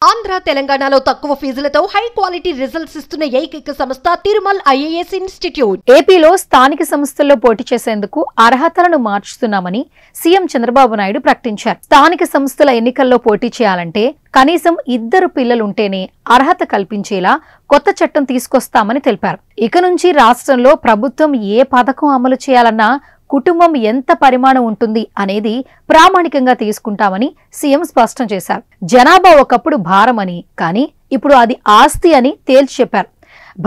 ఆంధ్ర తెలంగాణలో తక్కువ ఫీజులతో high quality results ఇస్తున్న ఏకైక సంస్థ తిరుమల్ ఐఏఎస్ ఇన్స్టిట్యూట్. ఏపీలో స్థానిక సంస్థల్లో పోటీ చేసేందుకు అర్హతలను మార్చుతున్నామని సీఎం చంద్రబాబు నాయుడు ప్రకటించారు. స్థానిక సంస్థల ఎన్నికల్లో పోటీ చేయాలంటే కనీసం 2 పిల్లలుంటేనే అర్హత కల్పించేలా కొత్త చట్టం తీసుకొస్తామని తెలిపారు. ఇక నుంచి రాష్ట్రంలో ప్రభుత్వం ఏ పథకం అమలు చేయాలన్నా కుటుంబం ఎంత పరిమాణం ఉంటుంది అనేది ప్రామాణికంగా తీసుకుంటామని సీఎం స్పష్టం చేశారు. జనాభా ఒకప్పుడు భారమని, కానీ ఇప్పుడు అది ఆస్తి అని తేల్చి చెప్పారు.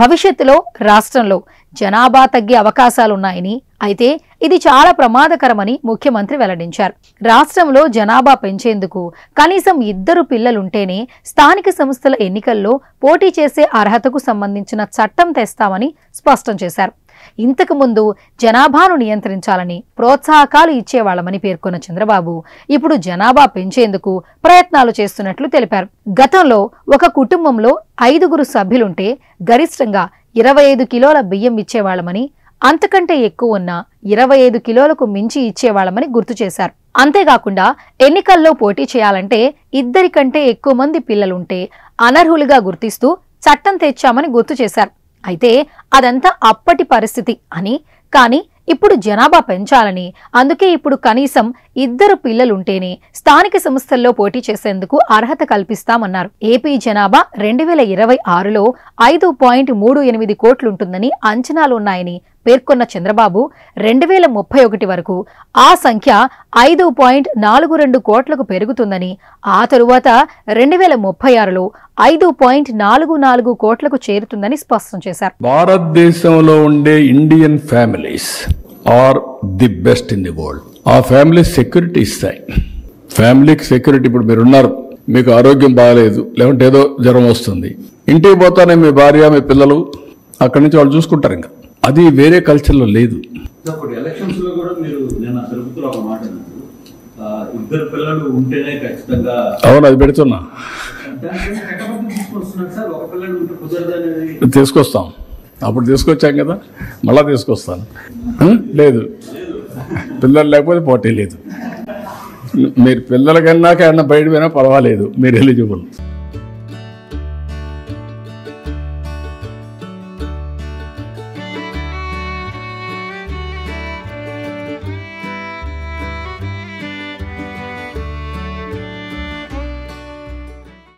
భవిష్యత్తులో రాష్ట్రంలో జనాభా తగ్గే అవకాశాలున్నాయని, అయితే ఇది చాలా ప్రమాదకరమని ముఖ్యమంత్రి వెల్లడించారు. రాష్ట్రంలో జనాభా పెంచేందుకు కనీసం 2 పిల్లలుంటేనే స్థానిక సంస్థల ఎన్నికల్లో పోటీ చేసే అర్హతకు సంబంధించిన చట్టం తెస్తామని స్పష్టం చేశారు. ఇంతకు ముందు జనాభాను నియంత్రించాలని ప్రోత్సాహకాలు ఇచ్చేవాళ్లమని పేర్కొన్న చంద్రబాబు ఇప్పుడు జనాభా పెంచేందుకు ప్రయత్నాలు చేస్తున్నట్లు తెలిపారు. గతంలో ఒక కుటుంబంలో 5 సభ్యులుంటే గరిష్టంగా 25 కిలోల బియ్యం ఇచ్చేవాళ్లమని, అంతకంటే ఎక్కువ ఉన్న 25 కిలోలకు మించి ఇచ్చేవాళ్లమని గుర్తు చేశారు. అంతేకాకుండా ఎన్నికల్లో పోటీ చేయాలంటే 2 కంటే ఎక్కువ మంది పిల్లలుంటే అనర్హులుగా గుర్తిస్తూ చట్టం తెచ్చామని గుర్తు చేశారు. అయితే అదంతా అప్పటి పరిస్థితి అని, కానీ ఇప్పుడు జనాభా పెంచాలని, అందుకే ఇప్పుడు కనీసం 2 పిల్లలుంటేనే స్థానిక సంస్థల్లో పోటీ చేసేందుకు అర్హత కల్పిస్తామన్నారు. ఏపీ జనాభా 2026లో 5.38 కోట్లుంటుందని అంచనాలున్నాయని పేర్కొన్న చంద్రబాబు 2031 వరకు ఆ సంఖ్య 5.42 కోట్లకు పెరుగుతుందని, ఆ తరువాత 2036లో 5.44 కోట్లకు చేరుతుందని స్పష్టం చేశారు. భారతదేశంలో ఉండే Indian families are the best in the world. ఆ ఫ్యామిలీ సెక్యూరిటీ ఇస్తాయి. ఫ్యామిలీకి సెక్యూరిటీ. ఇప్పుడు మీరున్నారు, మీకు ఆరోగ్యం బాగాలేదు, లేకుంటే ఏదో జ్వరం వస్తుంది, ఇంటికి పోతానే మీ భార్య మీ పిల్లలు అక్కడి నుంచి వాళ్ళు చూసుకుంటారు. ఇంకా అది వేరే కల్చర్లో లేదు. ఎలక్షన్స్ లో కూడా మీరు నేను తిరుపతిలో ఒక మాట 2 పిల్లలు ఉంటేనే ఖచ్చితంగా అవును, అది పెడుతున్నా తీసుకొస్తాం. అప్పుడు తీసుకొచ్చాం కదా, మళ్ళా తీసుకొస్తాను. లేదు, పిల్లలు లేకపోతే పోటీ లేదు. మీరు పిల్లల కన్నాక ఏమన్నా బయట పోయినా పర్వాలేదు, మీరు ఎలిజిబుల్.